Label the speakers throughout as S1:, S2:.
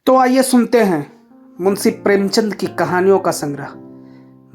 S1: तो आइए सुनते हैं मुंशी प्रेमचंद की कहानियों का संग्रह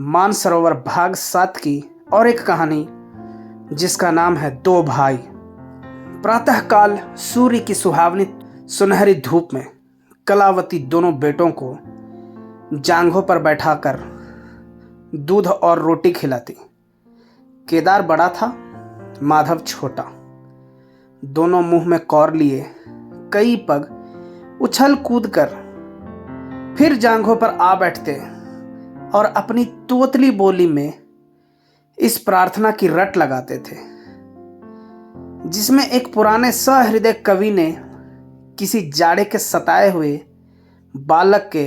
S1: मानसरोवर भाग 7 की और एक कहानी जिसका नाम है दो भाई। प्रातःकाल सूर्य की सुहावनी सुनहरी धूप में कलावती दोनों बेटों को जांघों पर बैठाकर दूध और रोटी खिलाती। केदार बड़ा था, माधव छोटा। दोनों मुंह में कौर लिए कई पग उछल कूद कर फिर जांघों पर आ बैठते और अपनी तोतली बोली में इस प्रार्थना की रट लगाते थे जिसमें एक पुराने सहृदय कवि ने किसी जाड़े के सताए हुए बालक के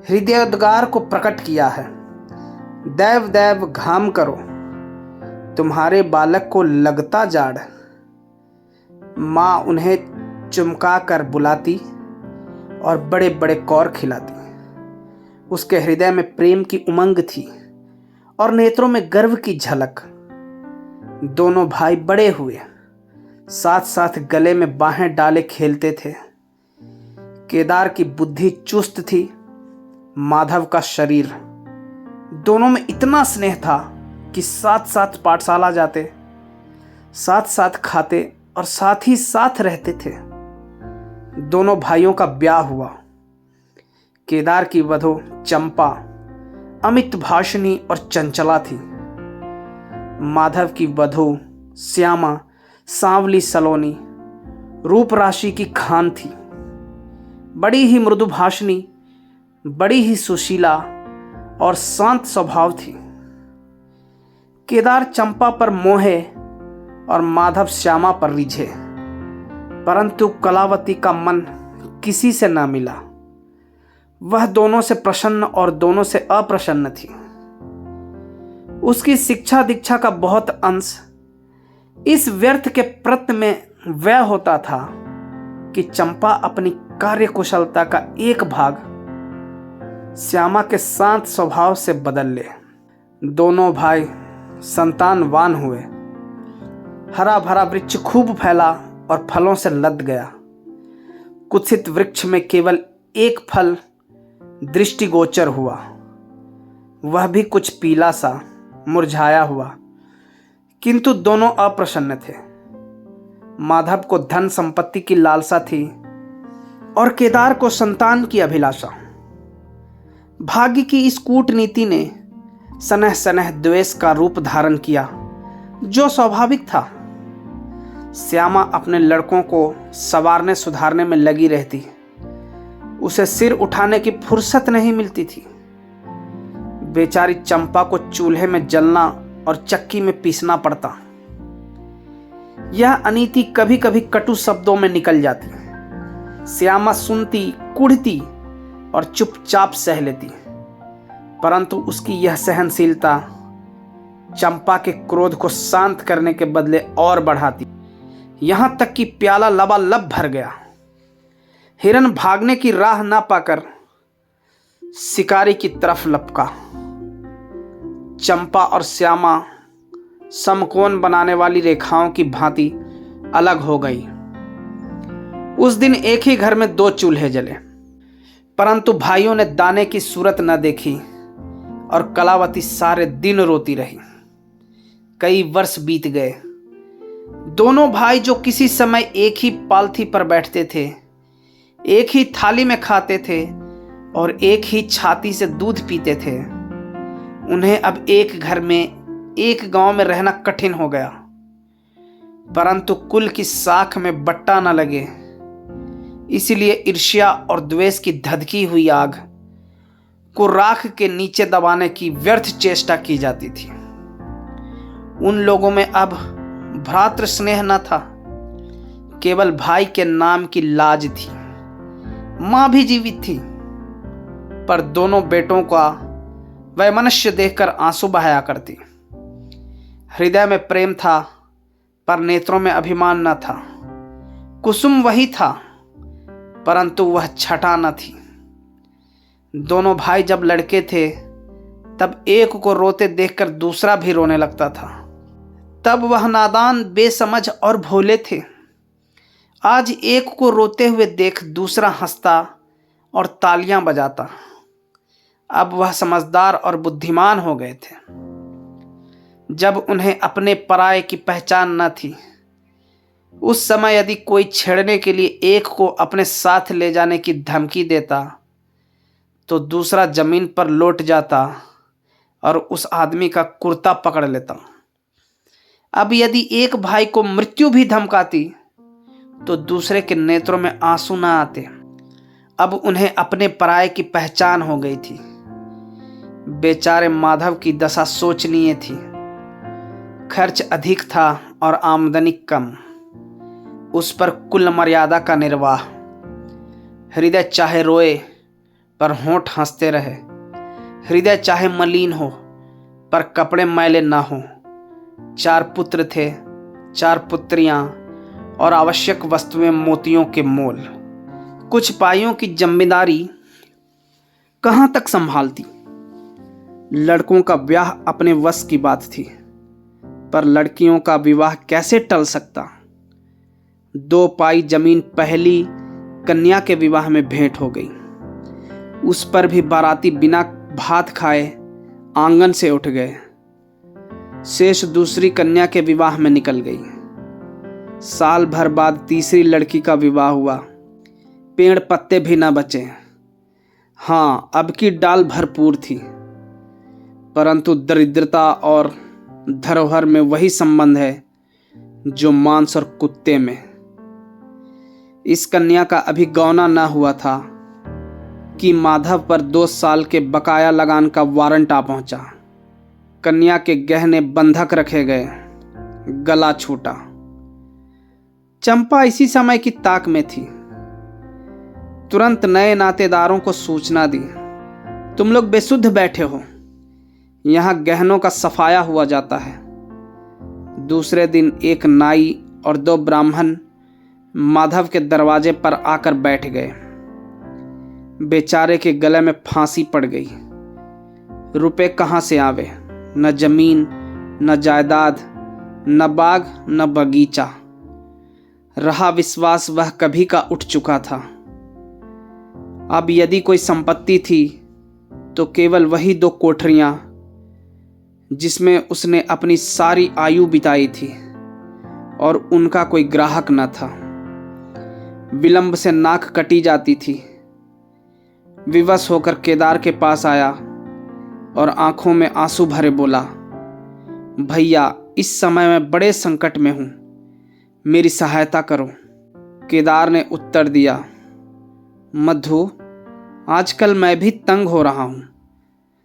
S1: हृदयोद्गार को प्रकट किया है। दैव दैव घाम करो, तुम्हारे बालक को लगता जाड़। माँ उन्हें चुमका कर बुलाती और बड़े बड़े कौर खिलाती। उसके हृदय में प्रेम की उमंग थी और नेत्रों में गर्व की झलक। दोनों भाई बड़े हुए, साथ साथ गले में बाहें डाले खेलते थे। केदार की बुद्धि चुस्त थी, माधव का शरीर। दोनों में इतना स्नेह था कि साथ साथ पाठशाला जाते, साथ साथ खाते और साथ ही साथ रहते थे। दोनों भाइयों का ब्याह हुआ। केदार की वधू चंपा अमित भाषिणी और चंचला थी। माधव की वधू श्यामा सांवली सलोनी रूप राशि की खान थी। बड़ी ही मृदु भाषिणी, बड़ी ही सुशीला और शांत स्वभाव थी। केदार चंपा पर मोहे और माधव श्यामा पर रिझे, परंतु कलावती का मन किसी से ना मिला। वह दोनों से प्रसन्न और दोनों से अप्रसन्न थी। उसकी शिक्षा दीक्षा का बहुत अंश इस व्यर्थ के प्रत्य में व्यय होता था कि चंपा अपनी कार्यकुशलता का एक भाग श्यामा के शांत स्वभाव से बदल ले। दोनों भाई संतानवान हुए। हरा भरा वृक्ष खूब फैला और फलों से लद गया। कुत्सित वृक्ष में केवल एक फल दृष्टिगोचर हुआ, वह भी कुछ पीला सा मुरझाया हुआ, किंतु दोनों अप्रसन्न थे। माधव को धन संपत्ति की लालसा थी और केदार को संतान की अभिलाषा। भाग्य की इस कूटनीति ने सनह सनह द्वेष का रूप धारण किया, जो स्वाभाविक था। श्यामा अपने लड़कों को संवारने सुधारने में लगी रहती। उसे सिर उठाने की फुर्सत नहीं मिलती थी। बेचारी चंपा को चूल्हे में जलना और चक्की में पीसना पड़ता। यह अनीति कभी कभी कटु शब्दों में निकल जाती। श्यामा सुनती, कुढ़ती और चुपचाप सह लेती, परंतु उसकी यह सहनशीलता चंपा के क्रोध को शांत करने के बदले और बढ़ाती। यहां तक कि प्याला लबालब भर गया। हिरन भागने की राह ना पाकर शिकारी की तरफ लपका। चंपा और श्यामा समकोण बनाने वाली रेखाओं की भांति अलग हो गई। उस दिन एक ही घर में दो चूल्हे जले, परंतु भाइयों ने दाने की सूरत न देखी और कलावती सारे दिन रोती रही। कई वर्ष बीत गए। दोनों भाई जो किसी समय एक ही पालथी पर बैठते थे, एक ही थाली में खाते थे और एक ही छाती से दूध पीते थे, उन्हें अब एक घर में, एक गांव में रहना कठिन हो गया। परंतु कुल की साख में बट्टा न लगे, इसलिए ईर्ष्या और द्वेष की धधकी हुई आग को राख के नीचे दबाने की व्यर्थ चेष्टा की जाती थी। उन लोगों में अब भ्रातृ स्नेह न था, केवल भाई के नाम की लाज थी। मां भी जीवित थी, पर दोनों बेटों का वैमनस्य देखकर आंसू बहाया करती। हृदय में प्रेम था, पर नेत्रों में अभिमान न था। कुसुम वही था, परंतु वह छटा न थी। दोनों भाई जब लड़के थे, तब एक को रोते देखकर दूसरा भी रोने लगता था। तब वह नादान, बेसमझ और भोले थे। आज एक को रोते हुए देख दूसरा हंसता और तालियां बजाता। अब वह समझदार और बुद्धिमान हो गए थे। जब उन्हें अपने पराये की पहचान न थी, उस समय यदि कोई छेड़ने के लिए एक को अपने साथ ले जाने की धमकी देता तो दूसरा जमीन पर लौट जाता और उस आदमी का कुर्ता पकड़ लेता। अब यदि एक भाई को मृत्यु भी धमकाती तो दूसरे के नेत्रों में आंसू न आते। अब उन्हें अपने पराये की पहचान हो गई थी। बेचारे माधव की दशा शोचनीय थी। खर्च अधिक था और आमदनी कम। उस पर कुल मर्यादा का निर्वाह। हृदय चाहे रोए पर होंठ हंसते रहे। हृदय चाहे मलिन हो पर कपड़े मैले ना हो। 4 पुत्र थे, 4 पुत्रियां और आवश्यक वस्तुएं मोतियों के मोल। कुछ पाइयों की जिम्मेदारी कहां तक संभालती। लड़कों का ब्याह अपने वश की बात थी, पर लड़कियों का विवाह कैसे टल सकता। 2 पाई जमीन पहली कन्या के विवाह में भेंट हो गई। उस पर भी बाराती बिना भात खाए आंगन से उठ गए। शेष दूसरी कन्या के विवाह में निकल गई। साल भर बाद तीसरी लड़की का विवाह हुआ। पेड़ पत्ते भी ना बचे। हाँ, अब की डाल भरपूर थी, परंतु दरिद्रता और धरोहर में वही संबंध है जो मांस और कुत्ते में। इस कन्या का अभी गौना न हुआ था कि माधव पर 2 साल के बकाया लगान का वारंट आ पहुंचा। कन्या के गहने बंधक रखे गए। गला छूटा। चंपा इसी समय की ताक में थी। तुरंत नए नातेदारों को सूचना दी, तुम लोग बेसुध बैठे हो, यहां गहनों का सफाया हुआ जाता है। दूसरे दिन एक नाई और 2 ब्राह्मण माधव के दरवाजे पर आकर बैठ गए। बेचारे के गले में फांसी पड़ गई। रुपए कहां से आवे। न जमीन, न जायदाद, न बाग, न बगीचा। रहा विश्वास वह कभी का उठ चुका था। अब यदि कोई संपत्ति थी तो केवल वही 2 कोठरियां जिसमें उसने अपनी सारी आयु बिताई थी, और उनका कोई ग्राहक न था। विलंब से नाक कटी जाती थी। विवश होकर केदार के पास आया और आंखों में आंसू भरे बोला, भैया, इस समय मैं बड़े संकट में हूं, मेरी सहायता करो। केदार ने उत्तर दिया, मधु, आजकल मैं भी तंग हो रहा हूं,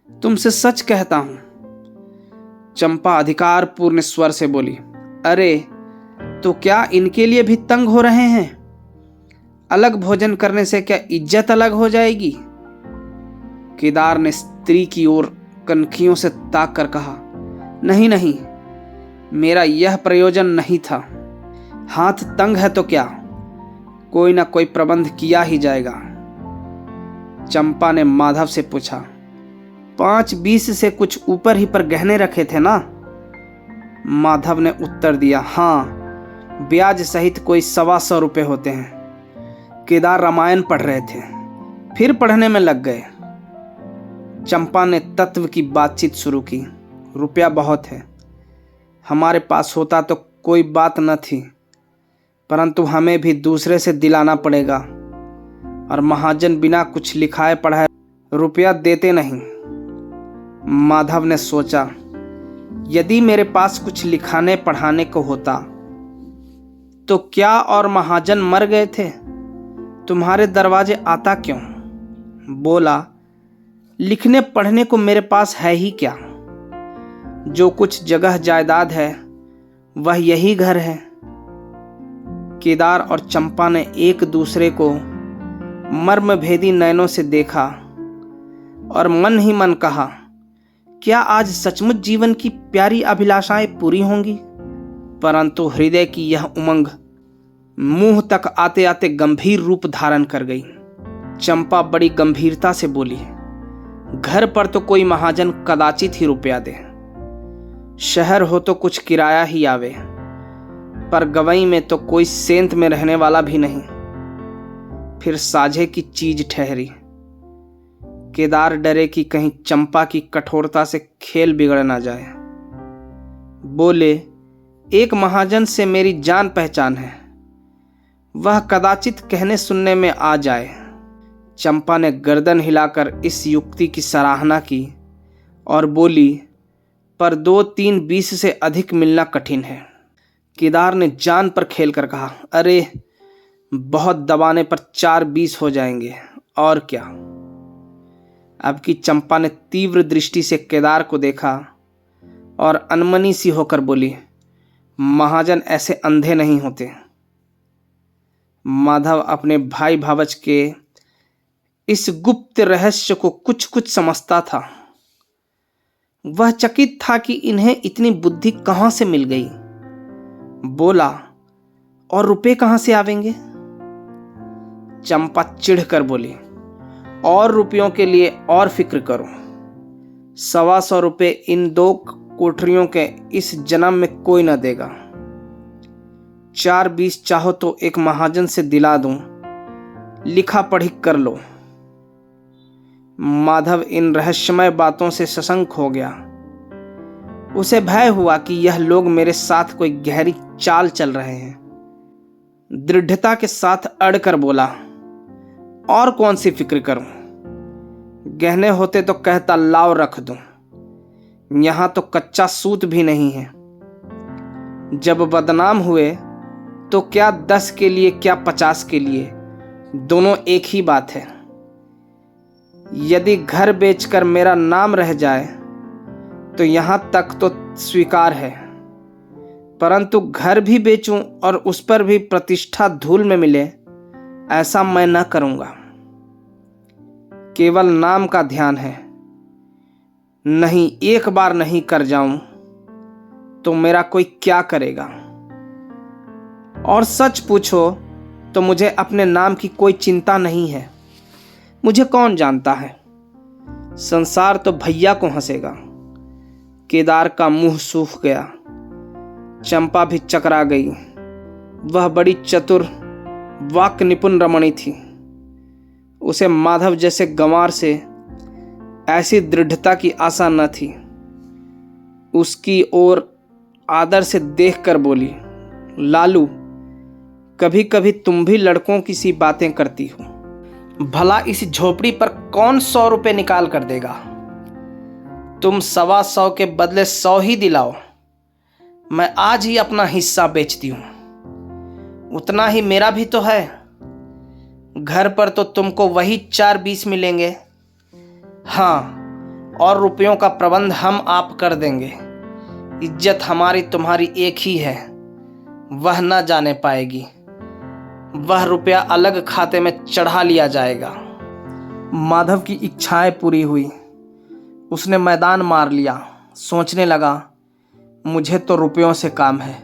S1: तुमसे सच कहता हूं। चंपा अधिकारपूर्ण स्वर से बोली, अरे तो क्या इनके लिए भी तंग हो रहे हैं? अलग भोजन करने से क्या इज्जत अलग हो जाएगी? केदार ने स्त्री की ओर कनखियों से ताक कर कहा, नहीं नहीं, मेरा यह प्रयोजन नहीं था। हाथ तंग है तो क्या, कोई ना कोई प्रबंध किया ही जाएगा। चंपा ने माधव से पूछा, 5-20 से कुछ ऊपर ही पर गहने रखे थे ना? माधव ने उत्तर दिया, हाँ, ब्याज सहित कोई 125 रुपये होते हैं। केदार रामायण पढ़ रहे थे, फिर पढ़ने में लग गए। चंपा ने तत्व की बातचीत शुरू की, रुपया बहुत है, हमारे पास होता तो कोई बात न थी, परंतु हमें भी दूसरे से दिलाना पड़ेगा, और महाजन बिना कुछ लिखाए पढ़ाए रुपया देते नहीं। माधव ने सोचा, यदि मेरे पास कुछ लिखाने पढ़ाने को होता तो क्या और महाजन मर गए थे, तुम्हारे दरवाजे आता क्यों? बोला, लिखने पढ़ने को मेरे पास है ही क्या, जो कुछ जगह जायदाद है वह यही घर है। केदार और चंपा ने एक दूसरे को मर्मभेदी नयनों से देखा और मन ही मन कहा, क्या आज सचमुच जीवन की प्यारी अभिलाषाएं पूरी होंगी? परंतु हृदय की यह उमंग मुंह तक आते आते गंभीर रूप धारण कर गई। चंपा बड़ी गंभीरता से बोली, घर पर तो कोई महाजन कदाचित ही रुपया दे, शहर हो तो कुछ किराया ही आवे, पर गवई में तो कोई सेंत में रहने वाला भी नहीं। फिर साझे की चीज ठहरी। केदार डरे कि कहीं चंपा की कठोरता से खेल बिगड़ ना जाए। बोले, एक महाजन से मेरी जान पहचान है, वह कदाचित कहने सुनने में आ जाए। चंपा ने गर्दन हिलाकर इस युक्ति की सराहना की और बोली, पर 2-3-20 से अधिक मिलना कठिन है। केदार ने जान पर खेल कर कहा, अरे बहुत दबाने पर 4-20 हो जाएंगे, और क्या। अब की चंपा ने तीव्र दृष्टि से केदार को देखा और अनमनी सी होकर बोली, महाजन ऐसे अंधे नहीं होते। माधव अपने भाई भावच के इस गुप्त रहस्य को कुछ कुछ समझता था। वह चकित था कि इन्हें इतनी बुद्धि कहां से मिल गई। बोला, और रुपए कहां से आवेंगे। चंपा चिढ़कर बोली, और रुपयों के लिए और फिक्र करो। 125 रुपये इन 2 कोठरियों के इस जन्म में कोई न देगा। 4-20 चाहो तो एक महाजन से दिला दूं, लिखा पढ़ी कर लो। माधव इन रहस्यमय बातों से सशंक हो गया। उसे भय हुआ कि यह लोग मेरे साथ कोई गहरी चाल चल रहे हैं। दृढ़ता के साथ अड़कर बोला, और कौन सी फिक्र करूं। गहने होते तो कहता लाओ रख दूं, यहां तो कच्चा सूत भी नहीं है। जब बदनाम हुए तो क्या 10 के लिए क्या 50 के लिए, दोनों एक ही बात है। यदि घर बेचकर मेरा नाम रह जाए तो यहां तक तो स्वीकार है, परंतु घर भी बेचूं और उस पर भी प्रतिष्ठा धूल में मिले, ऐसा मैं न करूंगा। केवल नाम का ध्यान है। नहीं, एक बार नहीं कर जाऊं तो मेरा कोई क्या करेगा। और सच पूछो तो मुझे अपने नाम की कोई चिंता नहीं है। मुझे कौन जानता है, संसार तो भैया को हंसेगा। केदार का मुंह सूख गया। चंपा भी चकरा गई। वह बड़ी चतुर वाक् निपुण रमणी थी। उसे माधव जैसे गंवार से ऐसी दृढ़ता की आशा न थी। उसकी ओर आदर से देखकर बोली, लालू, कभी कभी तुम भी लड़कों की सी बातें करती हो। भला इस झोपड़ी पर कौन 100 रुपये निकाल कर देगा। तुम 125 के बदले 100 ही दिलाओ, मैं आज ही अपना हिस्सा बेचती हूं। उतना ही मेरा भी तो है। घर पर तो तुमको वही 4-20 मिलेंगे। हाँ, और रुपयों का प्रबंध हम आप कर देंगे। इज्जत हमारी तुम्हारी एक ही है, वह न जाने पाएगी। वह रुपया अलग खाते में चढ़ा लिया जाएगा। माधव की इच्छाएं पूरी हुई। उसने मैदान मार लिया। सोचने लगा, मुझे तो रुपयों से काम है,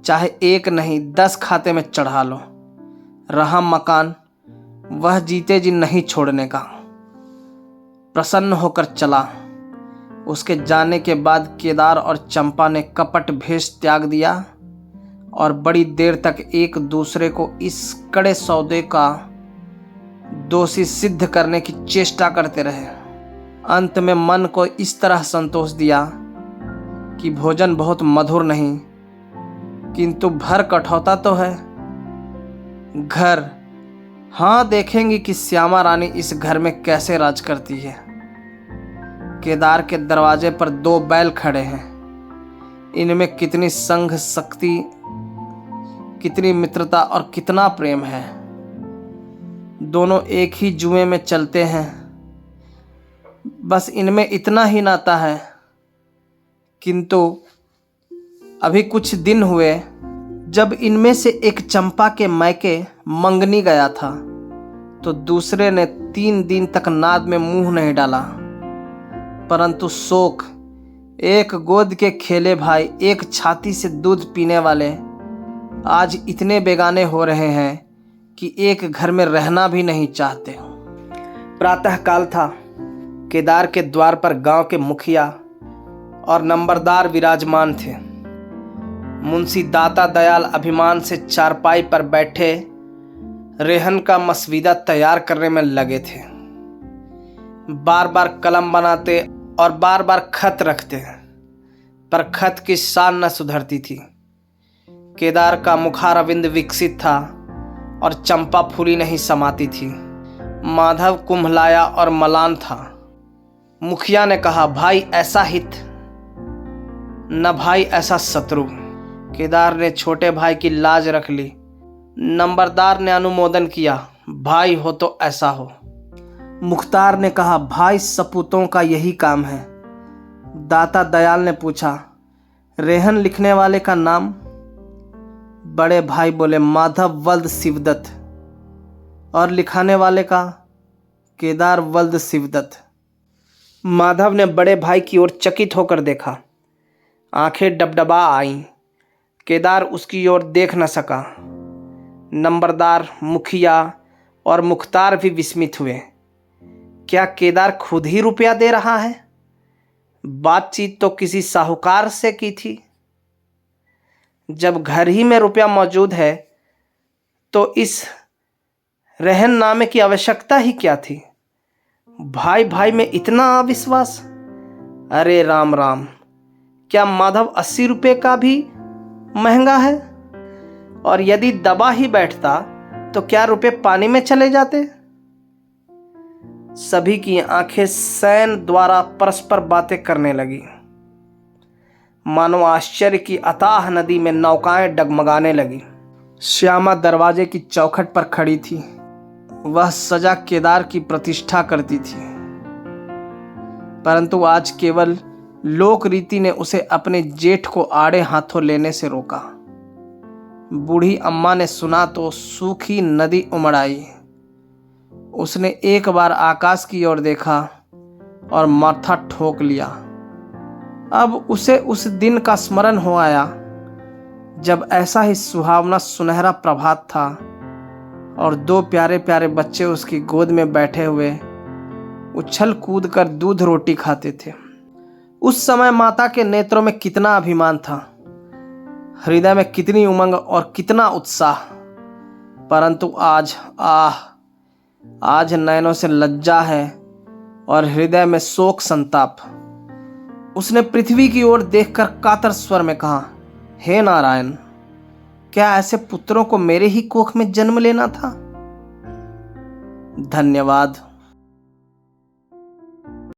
S1: चाहे 1 नहीं 10 खाते में चढ़ा लो। रहा मकान, वह जीते जी नहीं छोड़ने का। प्रसन्न होकर चला। उसके जाने के बाद केदार और चंपा ने कपट भेष त्याग दिया और बड़ी देर तक एक दूसरे को इस कड़े सौदे का दोषी सिद्ध करने की चेष्टा करते रहे। अंत में मन को इस तरह संतोष दिया कि भोजन बहुत मधुर नहीं, किंतु भर कठौता तो है। घर, हाँ, देखेंगे कि श्यामा रानी इस घर में कैसे राज करती है। केदार के दरवाजे पर 2 बैल खड़े हैं। इनमें कितनी संघ शक्ति, कितनी मित्रता और कितना प्रेम है। दोनों एक ही जुए में चलते हैं। बस इनमें इतना ही नाता है। किंतु अभी कुछ दिन हुए जब इनमें से एक चंपा के मैके मंगनी गया था तो दूसरे ने 3 दिन तक नाद में मुंह नहीं डाला। परंतु शोक, एक गोद के खेले भाई, एक छाती से दूध पीने वाले आज इतने बेगाने हो रहे हैं कि एक घर में रहना भी नहीं चाहते। प्रातःकाल था। केदार के द्वार पर गांव के मुखिया और नंबरदार विराजमान थे। मुंशी दाता दयाल अभिमान से चारपाई पर बैठे रेहन का मसवीदा तैयार करने में लगे थे। बार बार कलम बनाते और बार बार खत रखते, पर खत की शान न सुधरती थी। केदार का मुखारविंद विकसित था और चंपा फूली नहीं समाती थी। माधव कुम्हलाया और मलान था। मुखिया ने कहा, भाई ऐसा हित न भाई ऐसा शत्रु। केदार ने छोटे भाई की लाज रख ली। नंबरदार ने अनुमोदन किया, भाई हो तो ऐसा हो। मुख्तार ने कहा, भाई सपूतों का यही काम है। दाता दयाल ने पूछा, रेहन लिखने वाले का नाम? बड़े भाई बोले, माधव वल्द शिवदत्त। और लिखाने वाले का? केदार वल्द शिवदत्त। माधव ने बड़े भाई की ओर चकित होकर देखा। आंखें डबडबा आईं। केदार उसकी ओर देख न सका। नंबरदार, मुखिया और मुख्तार भी विस्मित हुए। क्या केदार खुद ही रुपया दे रहा है? बातचीत तो किसी साहूकार से की थी। जब घर ही में रुपया मौजूद है तो इस रहननामे की आवश्यकता ही क्या थी? भाई भाई में इतना अविश्वास! अरे राम राम, क्या माधव 80 रुपये का भी महंगा है? और यदि दबा ही बैठता तो क्या रुपये पानी में चले जाते? सभी की आंखें सैन द्वारा परस्पर बातें करने लगी। मानो आश्चर्य की अथाह नदी में नौकाएं डगमगाने लगी। श्यामा दरवाजे की चौखट पर खड़ी थी। वह सजा केदार की प्रतिष्ठा करती थी, परंतु आज केवल लोक रीति ने उसे अपने जेठ को आड़े हाथों लेने से रोका। बूढ़ी अम्मा ने सुना तो सूखी नदी उमड़ आई। उसने एक बार आकाश की ओर देखा और माथा ठोक लिया। अब उसे उस दिन का स्मरण हो आया जब ऐसा ही सुहावना सुनहरा प्रभात था और 2 प्यारे प्यारे बच्चे उसकी गोद में बैठे हुए उछल कूद कर दूध रोटी खाते थे। उस समय माता के नेत्रों में कितना अभिमान था, हृदय में कितनी उमंग और कितना उत्साह। परंतु आज नयनों से लज्जा है और हृदय में शोक संताप। उसने पृथ्वी की ओर देखकर कातर स्वर में कहा, हे नारायण, क्या ऐसे पुत्रों को मेरे ही कोख में जन्म लेना था? धन्यवाद।